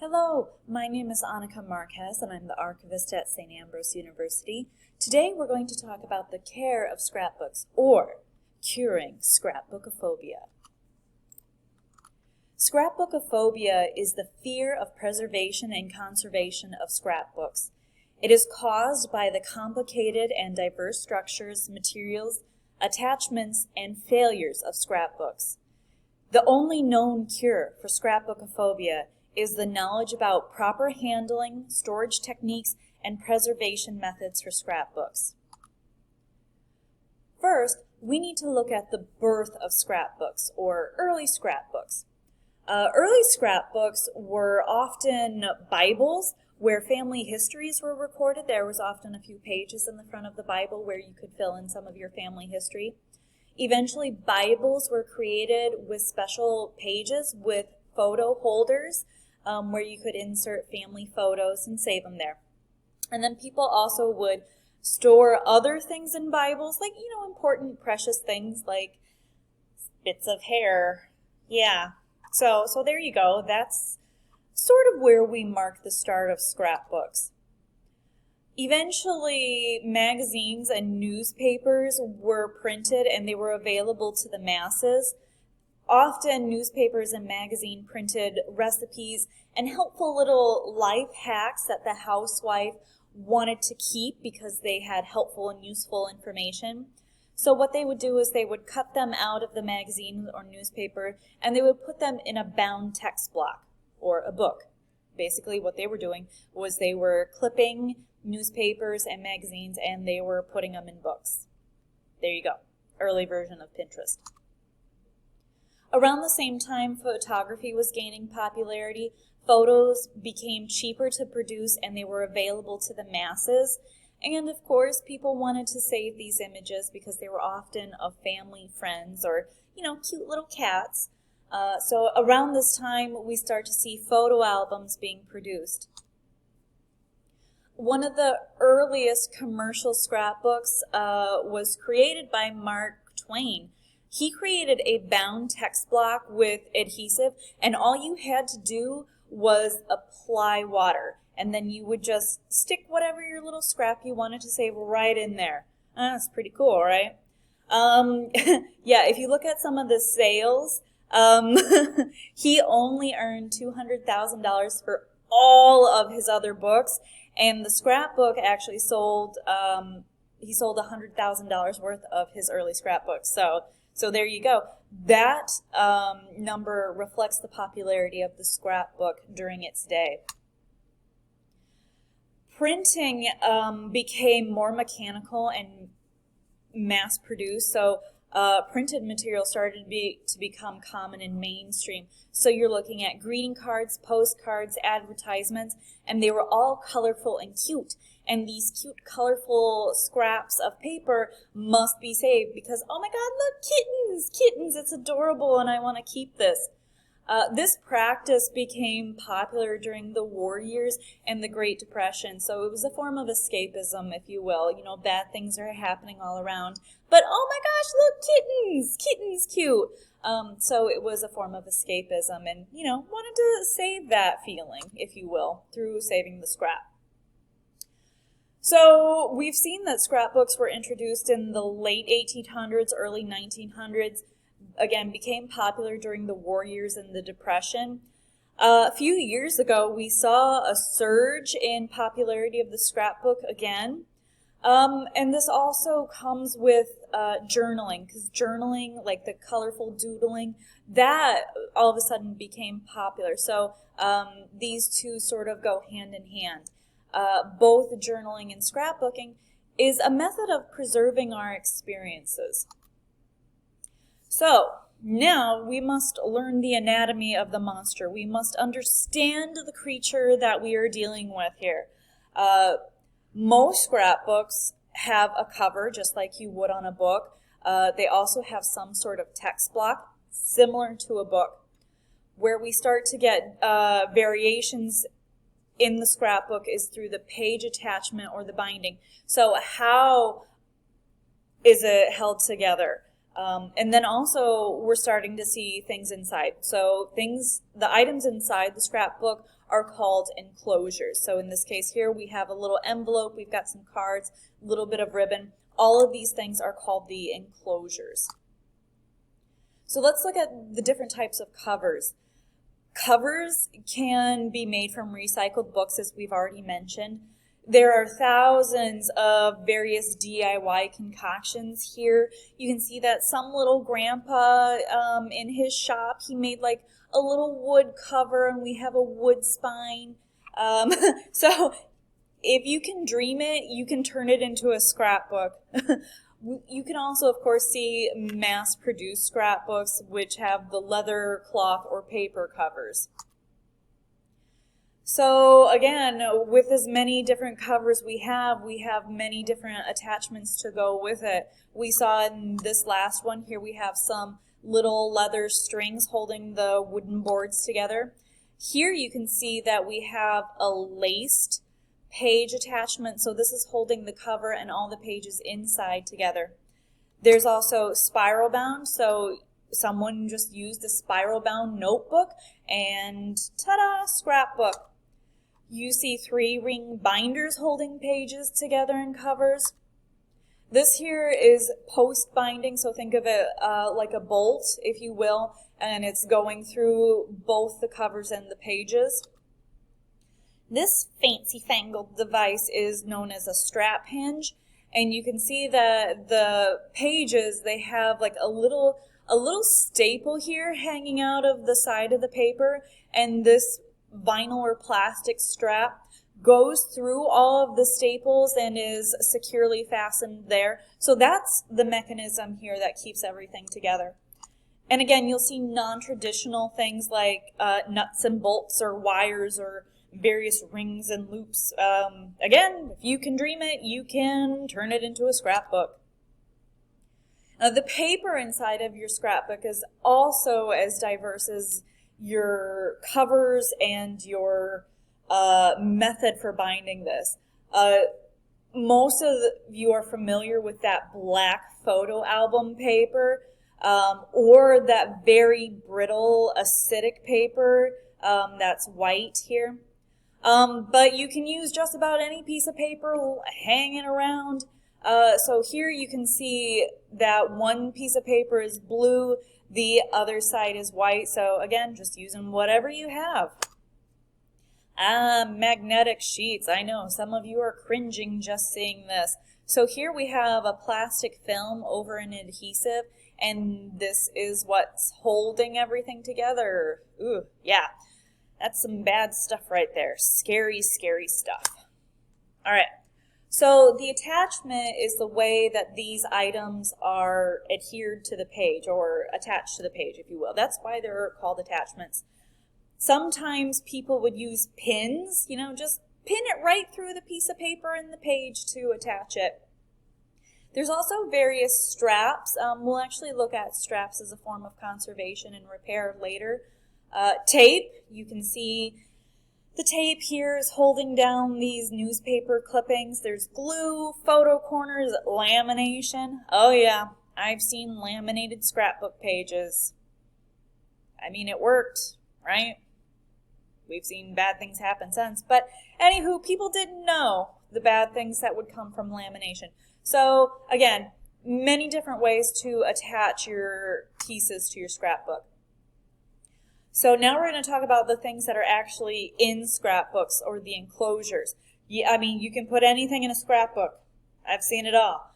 Hello, my name is Annika Marquez and I'm the archivist at St. Ambrose University. Today we're going to talk about the care of scrapbooks or curing scrapbookophobia. Scrapbookophobia is the fear of preservation and conservation of scrapbooks. It is caused by the complicated and diverse structures, materials, attachments, and failures of scrapbooks. The only known cure for scrapbookophobia is the knowledge about proper handling, storage techniques, and preservation methods for scrapbooks. First, we need to look at the birth of scrapbooks, or early scrapbooks. Early scrapbooks were often Bibles where family histories were recorded. There was often a few pages in the front of the Bible where you could fill in some of your family history. Eventually, Bibles were created with special pages with photo holders where you could insert family photos and save them there. And then people also would store other things in Bibles, like, important precious things like bits of hair. Yeah, so there you go. That's sort of where we mark the start of scrapbooks. Eventually, magazines and newspapers were printed and they were available to the masses. Often newspapers and magazine printed recipes and helpful little life hacks that the housewife wanted to keep because they had helpful and useful information. So what they would do is they would cut them out of the magazine or newspaper and they would put them in a bound text block or a book. Basically what they were doing was they were clipping newspapers and magazines and they were putting them in books. There you go. Early version of Pinterest. Around the same time photography was gaining popularity, photos became cheaper to produce and they were available to the masses. And of course, people wanted to save these images because they were often of family, friends, or, cute little cats. So around this time, we start to see photo albums being produced. One of the earliest commercial scrapbooks was created by Mark Twain. He created a bound text block with adhesive, and all you had to do was apply water. And then you would just stick whatever your little scrap you wanted to save right in there. That's pretty cool, right? Yeah, if you look at some of the sales, he only earned $200,000 for all of his other books, and the scrapbook actually sold, he sold $100,000 worth of his early scrapbooks. So there you go. That number reflects the popularity of the scrapbook during its day. Printing became more mechanical and mass-produced, so printed material started to become common and mainstream. So you're looking at greeting cards, postcards, advertisements, and they were all colorful and cute. And these cute, colorful scraps of paper must be saved because, oh my God, look, kittens, it's adorable and I want to keep this. This practice became popular during the war years and the Great Depression, so it was a form of escapism, if you will. Bad things are happening all around, but oh my gosh, look, kittens, cute. So it was a form of escapism and, wanted to save that feeling, if you will, through saving the scrap. So we've seen that scrapbooks were introduced in the late 1800s, early 1900s. Again, became popular during the war years and the Depression. A few years ago, we saw a surge in popularity of the scrapbook again. And this also comes with journaling, because journaling, like the colorful doodling, that all of a sudden became popular. So these two sort of go hand in hand. Both journaling and scrapbooking is a method of preserving our experiences. So now we must learn the anatomy of the monster. We must understand the creature that we are dealing with here. Most scrapbooks have a cover, just like you would on a book. They also have some sort of text block, similar to a book. Where we start to get variations in the scrapbook is through the page attachment or the binding. So how is it held together? And then also we're starting to see things inside. So the items inside the scrapbook are called enclosures. So in this case here, we have a little envelope, we've got some cards, a little bit of ribbon. All of these things are called the enclosures. So let's look at the different types of covers. Covers can be made from recycled books, as we've already mentioned. There are thousands of various DIY concoctions here. You can see that some little grandpa in his shop, he made like a little wood cover, and we have a wood spine. So if you can dream it, you can turn it into a scrapbook. You can also, of course, see mass-produced scrapbooks, which have the leather, cloth, or paper covers. So again, with as many different covers we have many different attachments to go with it. We saw in this last one here, we have some little leather strings holding the wooden boards together. Here you can see that we have a laced page attachment, so this is holding the cover and all the pages inside together. There's also spiral bound, so someone just used a spiral bound notebook and ta-da, scrapbook. You see 3-ring binders holding pages together in covers. This here is post binding, so think of it like a bolt, if you will, and it's going through both the covers and the pages. This fancy-fangled device is known as a strap hinge, and you can see that the pages, they have like a little staple here hanging out of the side of the paper, and this vinyl or plastic strap goes through all of the staples and is securely fastened there. So that's the mechanism here that keeps everything together. And again, you'll see non-traditional things like nuts and bolts or wires or various rings and loops. Again, if you can dream it, you can turn it into a scrapbook. Now, the paper inside of your scrapbook is also as diverse as your covers and your method for binding this. Most of you are familiar with that black photo album paper or that very brittle acidic paper that's white here. But you can use just about any piece of paper hanging around. So here you can see that one piece of paper is blue, the other side is white. So again, just using whatever you have. Magnetic sheets. I know some of you are cringing just seeing this. So here we have a plastic film over an adhesive, and this is what's holding everything together. Ooh, yeah. That's some bad stuff right there. Scary, scary stuff. All right. So the attachment is the way that these items are adhered to the page or attached to the page, if you will. That's why they're called attachments. Sometimes people would use pins, just pin it right through the piece of paper and the page to attach it. There's also various straps. We'll actually look at straps as a form of conservation and repair later. Tape, you can see the tape here is holding down these newspaper clippings. There's glue, photo corners, lamination. Oh yeah, I've seen laminated scrapbook pages. I mean, it worked, right? We've seen bad things happen since. But anywho, people didn't know the bad things that would come from lamination. So again, many different ways to attach your pieces to your scrapbook. So now we're going to talk about the things that are actually in scrapbooks or the enclosures. I mean, you can put anything in a scrapbook. I've seen it all.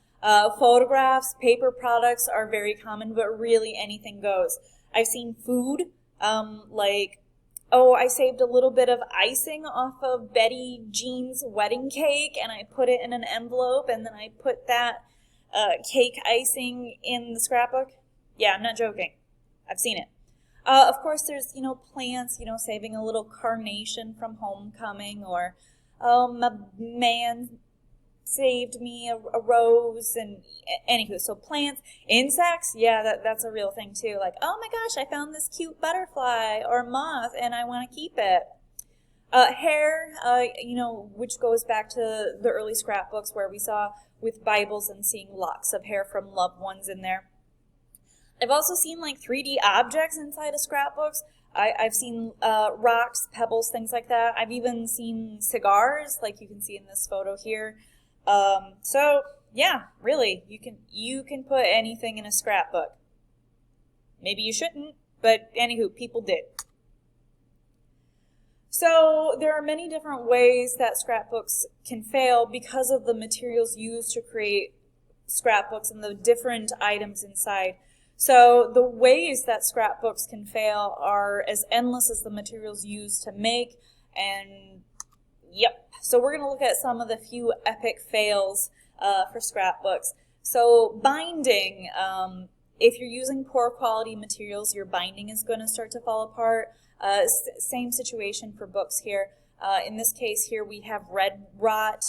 Photographs, paper products are very common, but really anything goes. I've seen food, I saved a little bit of icing off of Betty Jean's wedding cake, and I put it in an envelope, and then I put that cake icing in the scrapbook. Yeah, I'm not joking. I've seen it. Of course, there's, plants, saving a little carnation from homecoming, or, my man saved me a rose, and anywho, so plants. Insects, yeah, that's a real thing too. Like, oh my gosh, I found this cute butterfly or moth, and I want to keep it. Hair, which goes back to the early scrapbooks where we saw with Bibles and seeing locks of hair from loved ones in there. I've also seen like 3D objects inside of scrapbooks. I've seen rocks, pebbles, things like that. I've even seen cigars, like you can see in this photo here. So yeah, really, you can put anything in a scrapbook. Maybe you shouldn't, but anywho, people did. So there are many different ways that scrapbooks can fail because of the materials used to create scrapbooks and the different items inside. So the ways that scrapbooks can fail are as endless as the materials used to make, and yep. So we're going to look at some of the few epic fails for scrapbooks. So binding, if you're using poor quality materials, your binding is going to start to fall apart. Same situation for books here. In this case here we have red rot.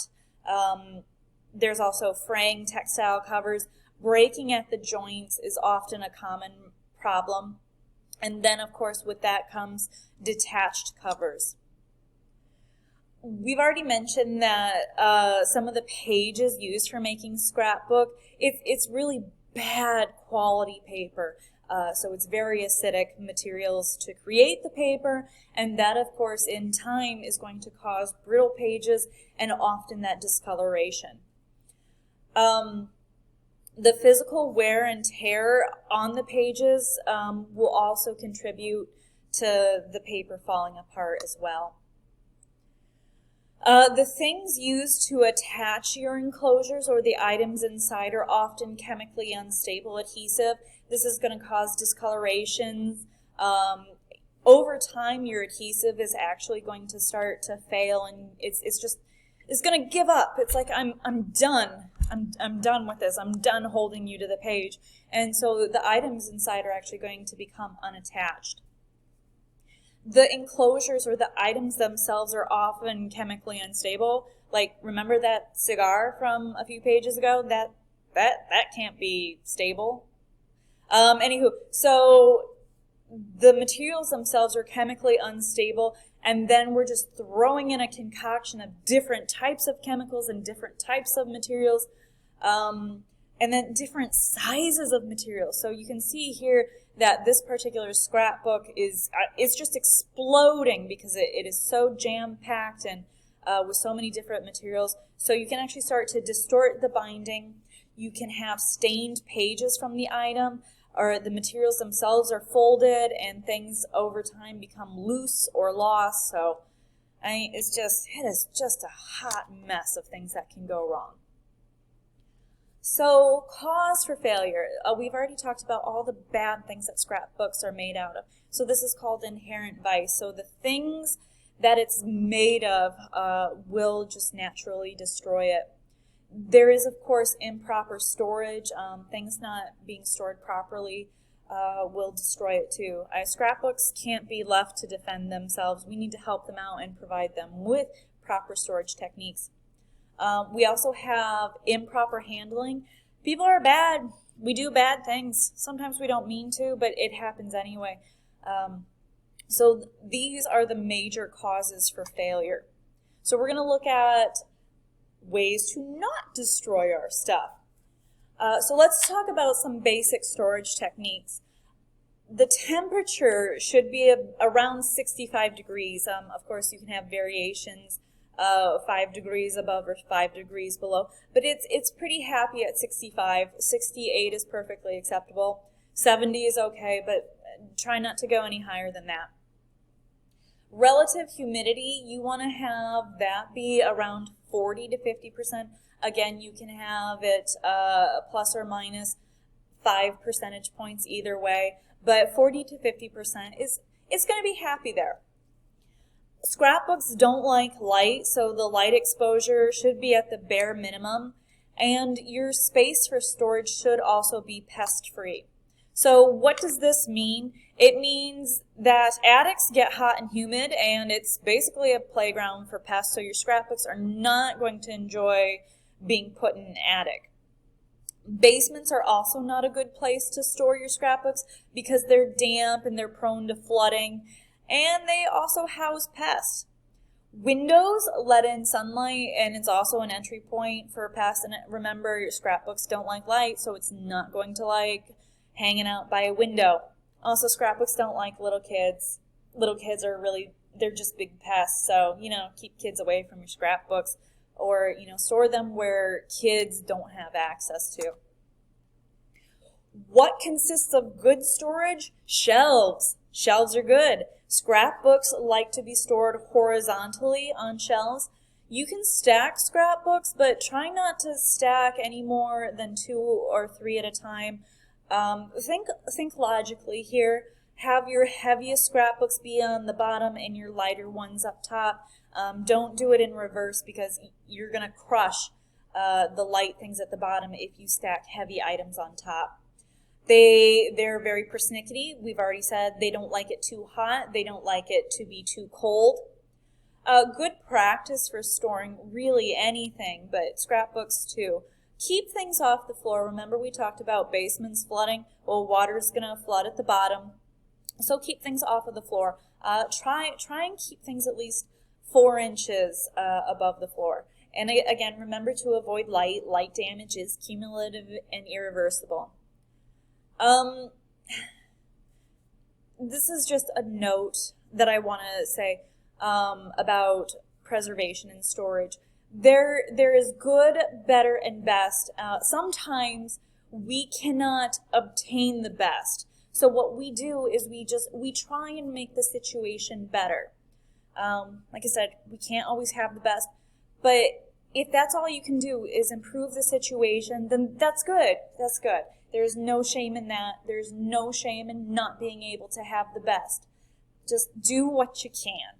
There's also fraying textile covers. Breaking at the joints is often a common problem. And then, of course, with that comes detached covers. We've already mentioned that some of the pages used for making scrapbook, it's really bad quality paper. So it's very acidic materials to create the paper, and that, of course, in time is going to cause brittle pages and often that discoloration. The physical wear and tear on the pages will also contribute to the paper falling apart as well. The things used to attach your enclosures or the items inside are often chemically unstable adhesive. This is going to cause discolorations. Over time, your adhesive is actually going to start to fail, and it's going to give up. It's like, I'm done. I'm done with this. I'm done holding you to the page. And so the items inside are actually going to become unattached. The enclosures or the items themselves are often chemically unstable. Like, remember that cigar from a few pages ago? That can't be stable. Anywho, so the materials themselves are chemically unstable, and then we're just throwing in a concoction of different types of chemicals and different types of materials, and then different sizes of materials. So you can see here that this particular scrapbook it's just exploding because it is so jam-packed and with so many different materials. So you can actually start to distort the binding. You can have stained pages from the item, or the materials themselves are folded and things over time become loose or lost. So it is just a hot mess of things that can go wrong. So cause for failure. We've already talked about all the bad things that scrapbooks are made out of. So this is called inherent vice. So the things that it's made of will just naturally destroy it. There is, of course, improper storage. Things not being stored properly will destroy it too. Scrapbooks can't be left to defend themselves. We need to help them out and provide them with proper storage techniques. We also have improper handling. People are bad. We do bad things. Sometimes we don't mean to, but it happens anyway. So these are the major causes for failure. So we're going to look at ways to not destroy our stuff. So let's talk about some basic storage techniques. The temperature should be around 65 degrees. Of course, you can have variations, 5 degrees above or 5 degrees below, but it's pretty happy at 65. 68 is perfectly acceptable. 70 is okay, but try not to go any higher than that. Relative humidity, you want to have that be around 40 to 50%. Again, you can have it plus or minus 5 percentage points either way, but 40 to 50% it's going to be happy there. Scrapbooks don't like light, so the light exposure should be at the bare minimum, and your space for storage should also be pest-free. So what does this mean? It means that attics get hot and humid, and it's basically a playground for pests, so your scrapbooks are not going to enjoy being put in an attic. Basements are also not a good place to store your scrapbooks because they're damp and they're prone to flooding, and they also house pests. Windows let in sunlight, and it's also an entry point for pests. And remember, your scrapbooks don't like light, so it's not going to like hanging out by a window. Also, scrapbooks don't like little kids. Little kids are they're just big pests, so, keep kids away from your scrapbooks, or, store them where kids don't have access to. What consists of good storage? Shelves. Shelves are good. Scrapbooks like to be stored horizontally on shelves. You can stack scrapbooks, but try not to stack any more than 2 or 3 at a time. Think logically here. Have your heaviest scrapbooks be on the bottom and your lighter ones up top. Don't do it in reverse, because you're going to crush the light things at the bottom if you stack heavy items on top. They're very persnickety. We've already said they don't like it too hot. They don't like it to be too cold. Good practice for storing really anything, but scrapbooks too. Keep things off the floor. Remember, we talked about basements flooding. Well, water's going to flood at the bottom, so keep things off of the floor. Try and keep things at least 4 inches above the floor. And again, remember to avoid light. Light damage is cumulative and irreversible. This is just a note that I want to say about preservation and storage. There is good, better, and best. Sometimes we cannot obtain the best. So what we do is we try and make the situation better. Like I said, we can't always have the best, but if that's all you can do is improve the situation, then that's good. That's good. There's no shame in that. There's no shame in not being able to have the best. Just do what you can.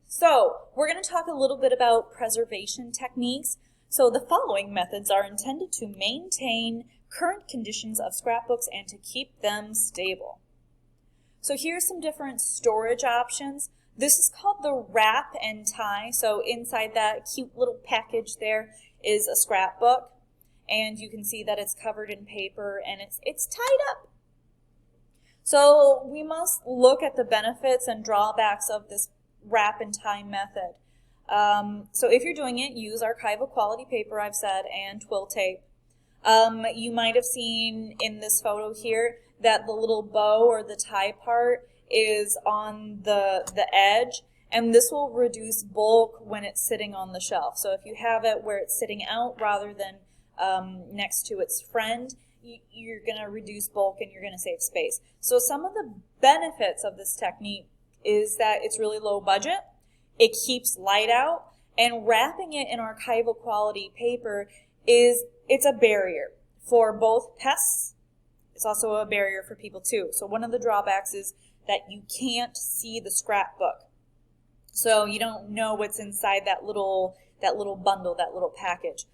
So, we're going to talk a little bit about preservation techniques. So, the following methods are intended to maintain current conditions of scrapbooks and to keep them stable. So, here's some different storage options. This is called the wrap and tie. So, inside that cute little package there is a scrapbook. And you can see that it's covered in paper and it's tied up. So we must look at the benefits and drawbacks of this wrap and tie method. So if you're doing it, use archival quality paper, I've said, and twill tape. You might have seen in this photo here that the little bow or the tie part is on the edge, and this will reduce bulk when it's sitting on the shelf. So if you have it where it's sitting out rather than next to its friend, you're going to reduce bulk and you're going to save space. So some of the benefits of this technique is that it's really low budget, it keeps light out, and wrapping it in archival quality paper it's a barrier for both pests. It's also a barrier for people too. So one of the drawbacks is that you can't see the scrapbook. So you don't know what's inside that little bundle, that little package.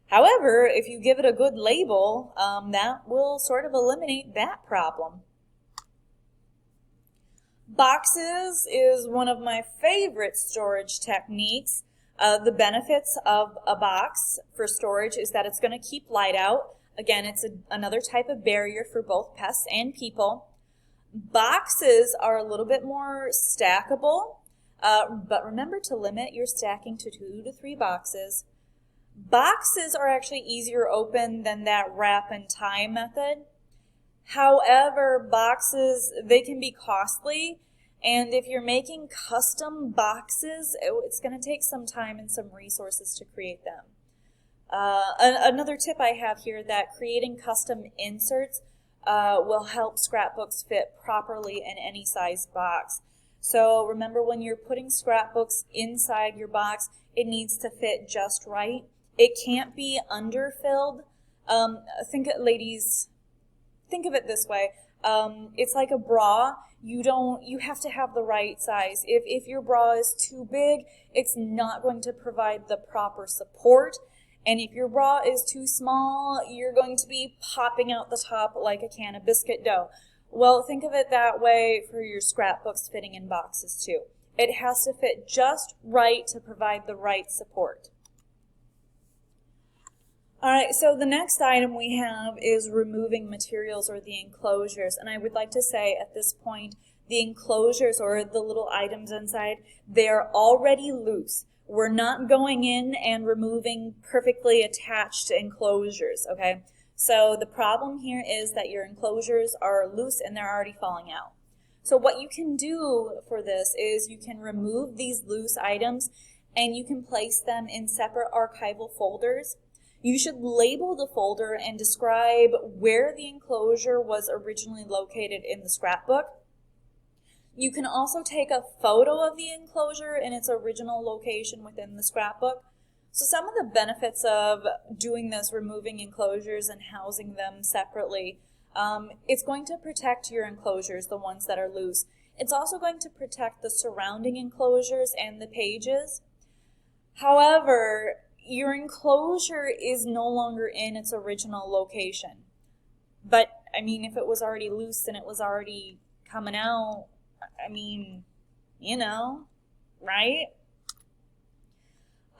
However, if you give it a good label, that will sort of eliminate that problem. Boxes is one of my favorite storage techniques. The benefits of a box for storage is that it's going to keep light out. Again, it's another type of barrier for both pests and people. Boxes are a little bit more stackable, but remember to limit your stacking to 2 to 3 boxes. Boxes are actually easier open than that wrap and tie method. However, boxes, they can be costly, and if you're making custom boxes, it's going to take some time and some resources to create them. Another tip I have here, that creating custom inserts will help scrapbooks fit properly in any size box. So remember, when you're putting scrapbooks inside your box, it needs to fit just right. It can't be underfilled. Ladies, think of it this way. It's like a bra. You have to have the right size. If your bra is too big, it's not going to provide the proper support. And if your bra is too small, you're going to be popping out the top like a can of biscuit dough. Well, think of it that way for your scrapbooks fitting in boxes too. It has to fit just right to provide the right support. All right, so the next item we have is removing materials or the enclosures. And I would like to say at this point, the enclosures or the little items inside, they're already loose. We're not going in and removing perfectly attached enclosures, okay? So the problem here is that your enclosures are loose and they're already falling out. So what you can do for this is you can remove these loose items and you can place them in separate archival folders. You should label the folder and describe where the enclosure was originally located in the scrapbook. You can also take a photo of the enclosure in its original location within the scrapbook. So some of the benefits of doing this, removing enclosures and housing them separately, it's going to protect your enclosures, the ones that are loose. It's also going to protect the surrounding enclosures and the pages. However, your enclosure is no longer in its original location. But, I mean, if it was already loose and it was already coming out, I mean, you know, right?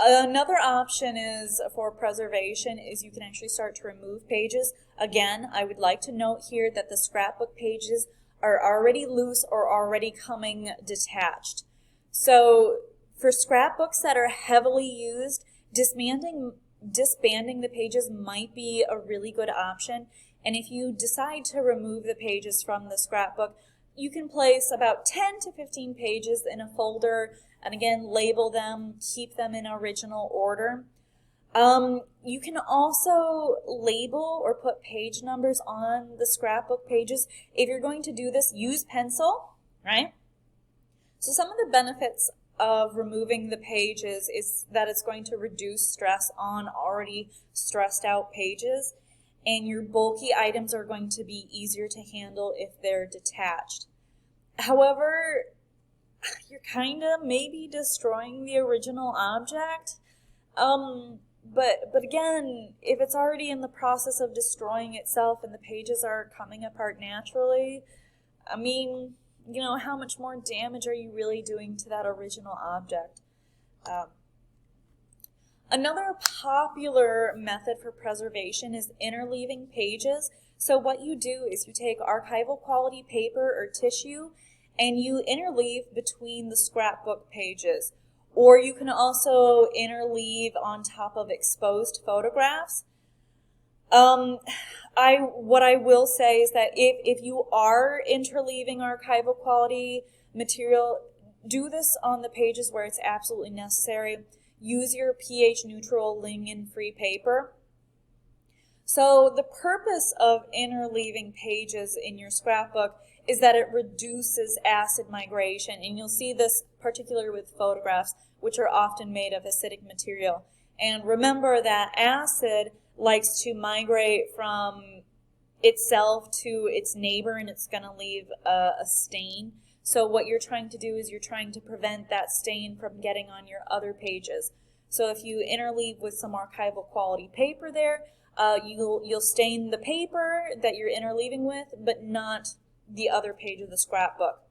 Another option is for preservation is you can actually start to remove pages. Again, I would like to note here that the scrapbook pages are already loose or already coming detached. So for scrapbooks that are heavily used, disbanding the pages might be a really good option. And if you decide to remove the pages from the scrapbook, you can place about 10 to 15 pages in a folder and again label them, keep them in original order. You can also label or put page numbers on the scrapbook pages. If you're going to do this, use pencil, right? So some of the benefits of removing the pages is that it's going to reduce stress on already stressed out pages, and your bulky items are going to be easier to handle if they're detached. However, you're kind of maybe destroying the original object. But again, if it's already in the process of destroying itself and the pages are coming apart naturally, I mean, you know, how much more damage are you really doing to that original object? Another popular method for preservation is interleaving pages. So what you do is you take archival quality paper or tissue and you interleave between the scrapbook pages. Or you can also interleave on top of exposed photographs. What I will say is that if you are interleaving archival quality material, do this on the pages where it's absolutely necessary. Use your pH neutral lignin-free paper. So the purpose of interleaving pages in your scrapbook is that it reduces acid migration, and you'll see this particularly with photographs, which are often made of acidic material. And remember that acid likes to migrate from itself to its neighbor, and it's going to leave a stain. So what you're trying to do is you're trying to prevent that stain from getting on your other pages. So if you interleave with some archival quality paper there, you'll stain the paper that you're interleaving with, but not the other page of the scrapbook.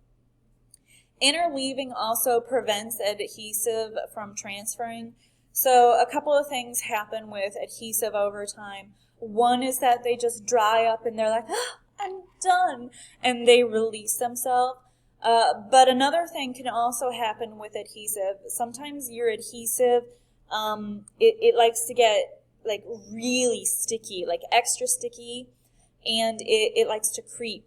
Interleaving also prevents adhesive from transferring. So a couple of things happen with adhesive over time. One is that they just dry up and they're like, oh, I'm done, and they release themselves. But another thing can also happen with adhesive. Sometimes your adhesive, it likes to get like really sticky, like extra sticky, and it likes to creep.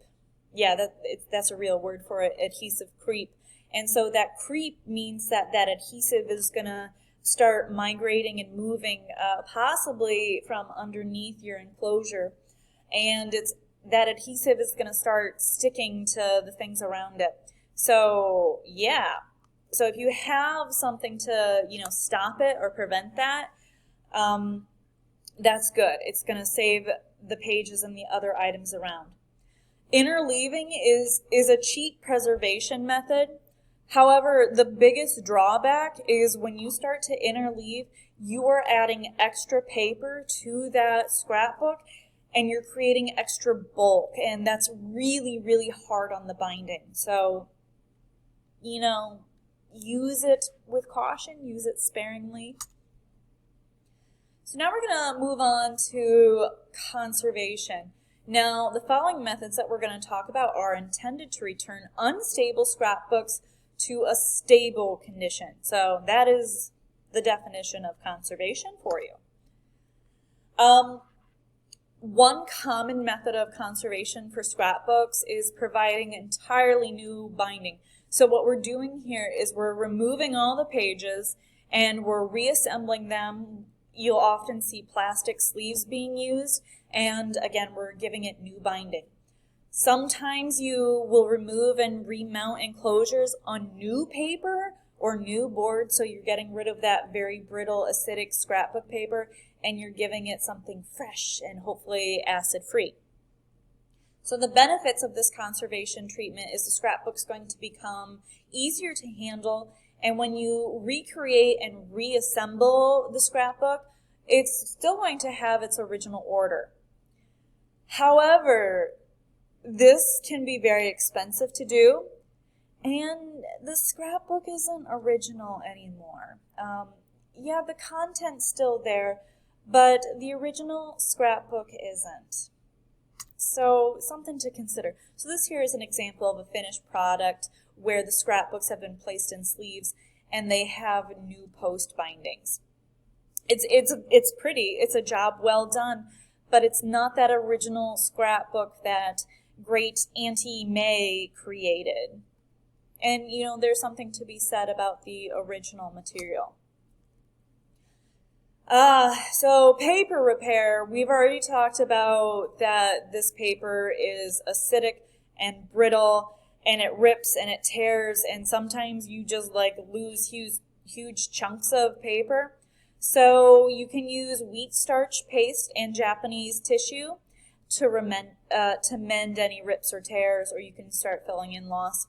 Yeah, that's a real word for it, adhesive creep. And so that creep means that that adhesive is going to start migrating and moving possibly from underneath your enclosure. And that adhesive is going to start sticking to the things around it. So, yeah. So if you have something to, stop it or prevent that, that's good. It's going to save the pages and the other items around. Interleaving is a cheap preservation method. However, the biggest drawback is when you start to interleave, you are adding extra paper to that scrapbook and you're creating extra bulk, and that's really, really hard on the binding. So, use it with caution, use it sparingly. So now we're going to move on to conservation. Now, the following methods that we're going to talk about are intended to return unstable scrapbooks to a stable condition. So that is the definition of conservation for you. One common method of conservation for scrapbooks is providing entirely new binding. So what we're doing here is we're removing all the pages and we're reassembling them. You'll often see plastic sleeves being used, and again, we're giving it new binding. Sometimes you will remove and remount enclosures on new paper or new board, so you're getting rid of that very brittle acidic scrapbook paper and you're giving it something fresh and hopefully acid-free. So the benefits of this conservation treatment is the scrapbook's going to become easier to handle, and when you recreate and reassemble the scrapbook, it's still going to have its original order. However, this can be very expensive to do, and the scrapbook isn't original anymore. Yeah, the content's still there, but the original scrapbook isn't. So something to consider. So this here is an example of a finished product where the scrapbooks have been placed in sleeves and they have new post bindings. It's pretty. It's a job well done, but it's not that original scrapbook that great Auntie May created. And, you know, there's something to be said about the original material. So paper repair, we've already talked about that this paper is acidic and brittle, and it rips and it tears, and sometimes you just like lose huge chunks of paper. So you can use wheat starch paste and Japanese tissue to mend any rips or tears, or you can start filling in loss.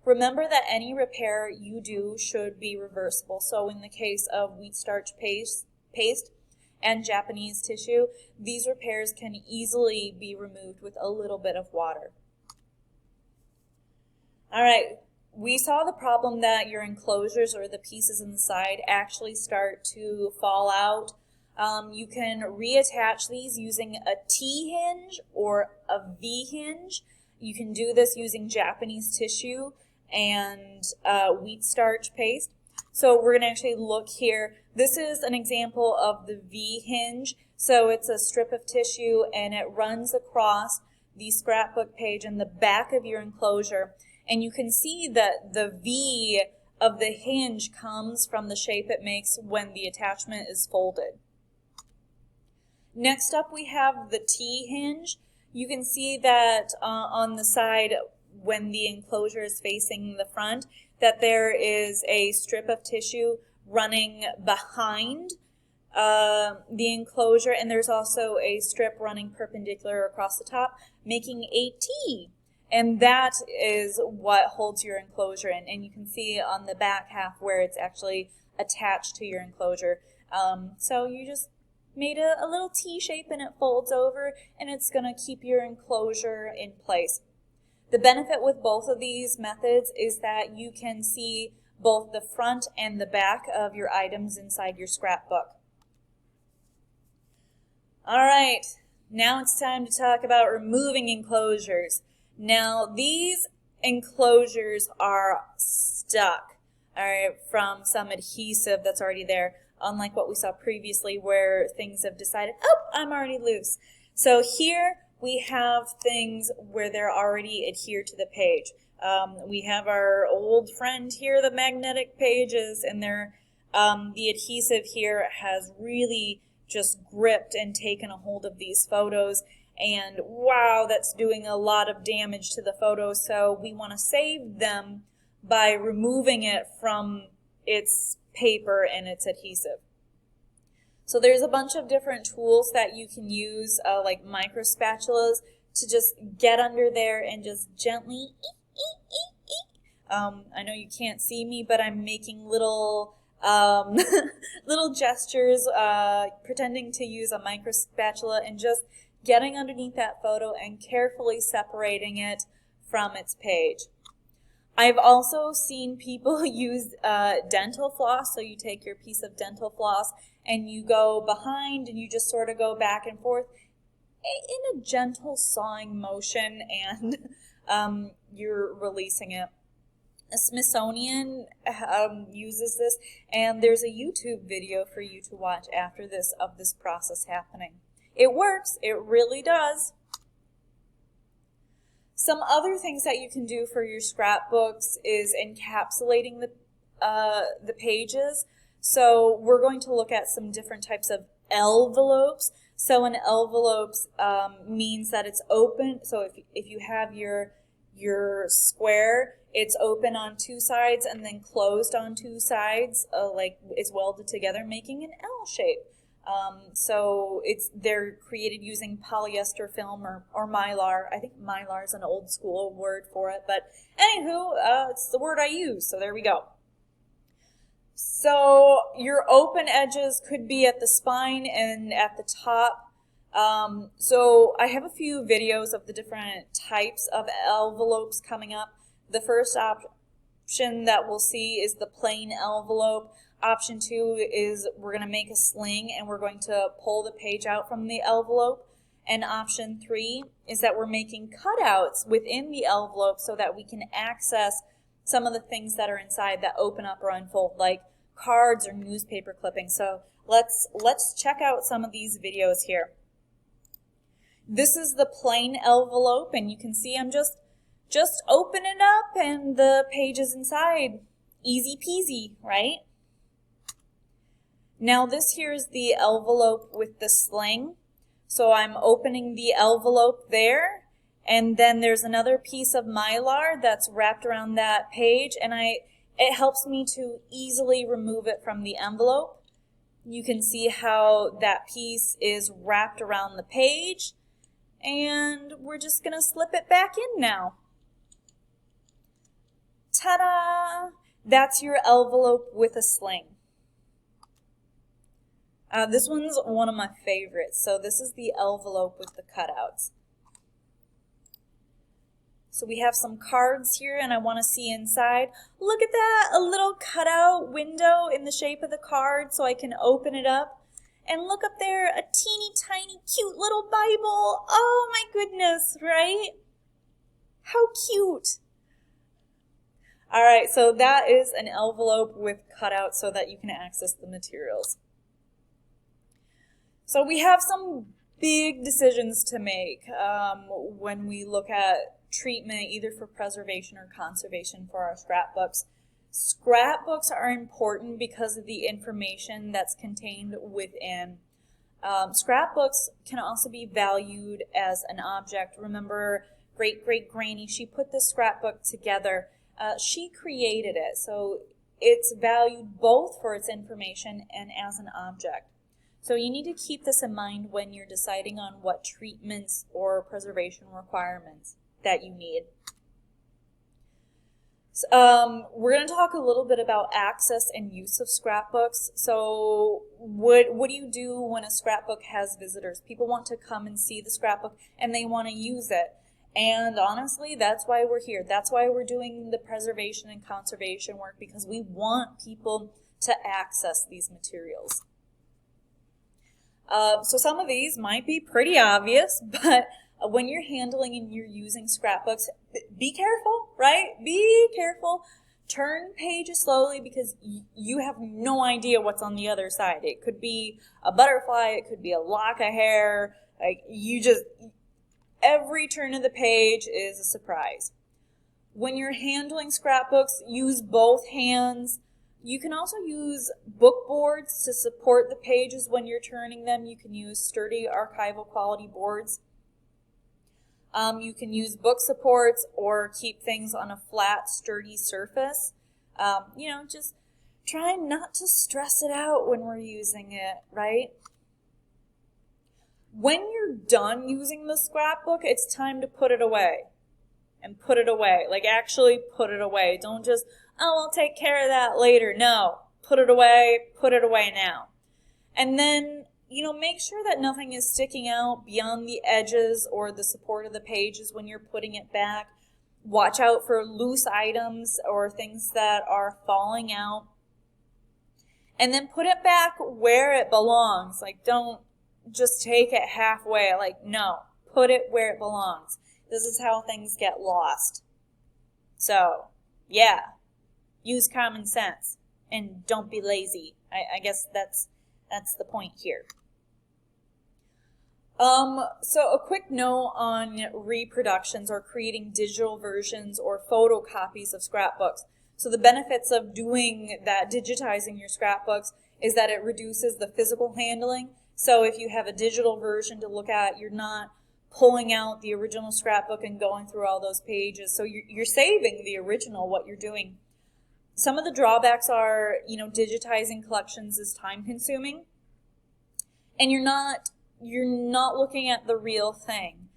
Remember that any repair you do should be reversible. So in the case of wheat starch paste and Japanese tissue, these repairs can easily be removed with a little bit of water. All right, we saw the problem that your enclosures or the pieces inside actually start to fall out. You can reattach these using a T-hinge or a V-hinge. You can do this using Japanese tissue and wheat starch paste. So we're going to actually look here. This is an example of the V-hinge. So it's a strip of tissue and it runs across the scrapbook page in the back of your enclosure. And you can see that the V of the hinge comes from the shape it makes when the attachment is folded. Next up we have the T-hinge. You can see that on the side when the enclosure is facing the front, that there is a strip of tissue running behind the enclosure, and there's also a strip running perpendicular across the top, making a T. And that is what holds your enclosure in. And you can see on the back half where it's actually attached to your enclosure. So you just made a little T shape and it folds over, and it's going to keep your enclosure in place. The benefit with both of these methods is that you can see both the front and the back of your items inside your scrapbook. All right, now it's time to talk about removing enclosures. Now, these enclosures are stuck, all right, from some adhesive that's already there, unlike what we saw previously where things have decided, oh, I'm already loose. So here we have things where they're already adhered to the page. We have our old friend here, the magnetic pages, and the adhesive here has really just gripped and taken a hold of these photos. And wow, that's doing a lot of damage to the photos. So we want to save them by removing it from its paper and its adhesive. So there's a bunch of different tools that you can use, like micro spatulas, to just get under there and just gently I know you can't see me, but I'm making little little gestures, pretending to use a micro spatula and just getting underneath that photo and carefully separating it from its page. I've also seen people use dental floss. So you take your piece of dental floss and you go behind and you just sort of go back and forth in a gentle sawing motion, and you're releasing it. The Smithsonian uses this, and there's a YouTube video for you to watch after this of this process happening. It works. It really does. Some other things that you can do for your scrapbooks is encapsulating the pages. So we're going to look at some different types of envelopes. So an envelope means that it's open. So if you have your square, it's open on two sides and then closed on two sides, like it's welded together, making an L shape. So they're created using polyester film or mylar. I think mylar is an old school word for it, but anywho, it's the word I use, so there we go. So your open edges could be at the spine and at the top. So I have a few videos of the different types of envelopes coming up. The first option that we'll see is the plain envelope. Option 2 is we're going to make a sling and we're going to pull the page out from the envelope. And option 3 is that we're making cutouts within the envelope so that we can access some of the things that are inside that open up or unfold, like cards or newspaper clippings. So let's check out some of these videos here. This is the plain envelope, and you can see I'm just open it up and the page is inside. Easy peasy, right? Now this here is the envelope with the sling. So I'm opening the envelope there, and then there's another piece of mylar that's wrapped around that page, and it helps me to easily remove it from the envelope. You can see how that piece is wrapped around the page, and we're just going to slip it back in now. Ta-da! That's your envelope with a sling. This one's one of my favorites. So this is the envelope with the cutouts. So we have some cards here, and I want to see inside. Look at that, a little cutout window in the shape of the card so I can open it up. And look up there, a teeny tiny cute little Bible. Oh my goodness, right? How cute. All right, so that is an envelope with cutouts so that you can access the materials. So we have some big decisions to make when we look at treatment, either for preservation or conservation for our scrapbooks. Scrapbooks are important because of the information that's contained within. Scrapbooks can also be valued as an object. Remember, great-great-granny, she put this scrapbook together. She created it, so it's valued both for its information and as an object. So you need to keep this in mind when you're deciding on what treatments or preservation requirements that you need. We're going to talk a little bit about access and use of scrapbooks. So what do you do when a scrapbook has visitors? People want to come and see the scrapbook and they want to use it. And honestly, that's why we're here. That's why we're doing the preservation and conservation work, because we want people to access these materials. So some of these might be pretty obvious, but when you're handling and you're using scrapbooks, be careful, right? Be careful. Turn pages slowly because you have no idea what's on the other side. It could be a butterfly, it could be a lock of hair. Like every turn of the page is a surprise. When you're handling scrapbooks, use both hands. You can also use book boards to support the pages when you're turning them. You can use sturdy archival quality boards. You can use book supports or keep things on a flat, sturdy surface. Just try not to stress it out when we're using it, right? When you're done using the scrapbook, it's time to put it away. And put it away. Like, actually put it away. Don't just, oh, I'll take care of that later. No. Put it away now. And then, make sure that nothing is sticking out beyond the edges or the support of the pages when you're putting it back. Watch out for loose items or things that are falling out. And then put it back where it belongs. Like, don't just take it halfway. Like, no. Put it where it belongs. This is how things get lost. So, yeah. Use common sense. And don't be lazy. I guess that's the point here. So a quick note on reproductions or creating digital versions or photocopies of scrapbooks. So the benefits of doing that, digitizing your scrapbooks, is that it reduces the physical handling. So if you have a digital version to look at, you're not pulling out the original scrapbook and going through all those pages. So you're saving the original, what you're doing. Some of the drawbacks are, digitizing collections is time consuming, and you're not looking at the real thing.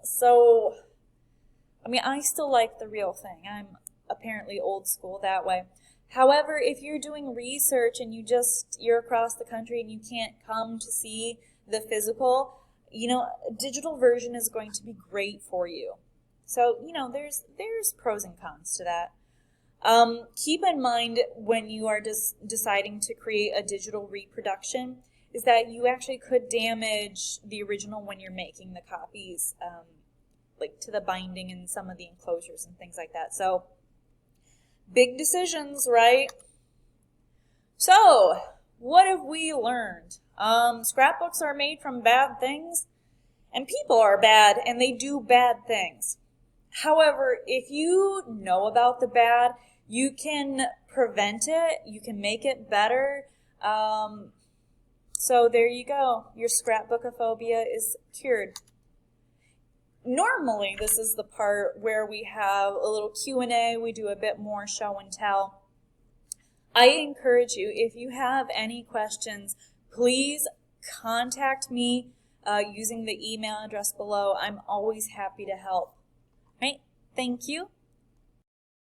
So, I still like the real thing. I'm apparently old school that way. However, if you're doing research and you're across the country and you can't come to see the physical, a digital version is going to be great for you. So, there's pros and cons to that. Keep in mind when you are deciding to create a digital reproduction is that you actually could damage the original when you're making the copies, like to the binding and some of the enclosures and things like that. So, big decisions, right? So, what have we learned? Scrapbooks are made from bad things, and people are bad, and they do bad things. However, if you know about the bad, you can prevent it, you can make it better. So there you go. Your scrapbookophobia is cured. Normally, this is the part where we have a little Q&A. We do a bit more show and tell. I encourage you, if you have any questions, please contact me using the email address below. I'm always happy to help. Right? Thank you.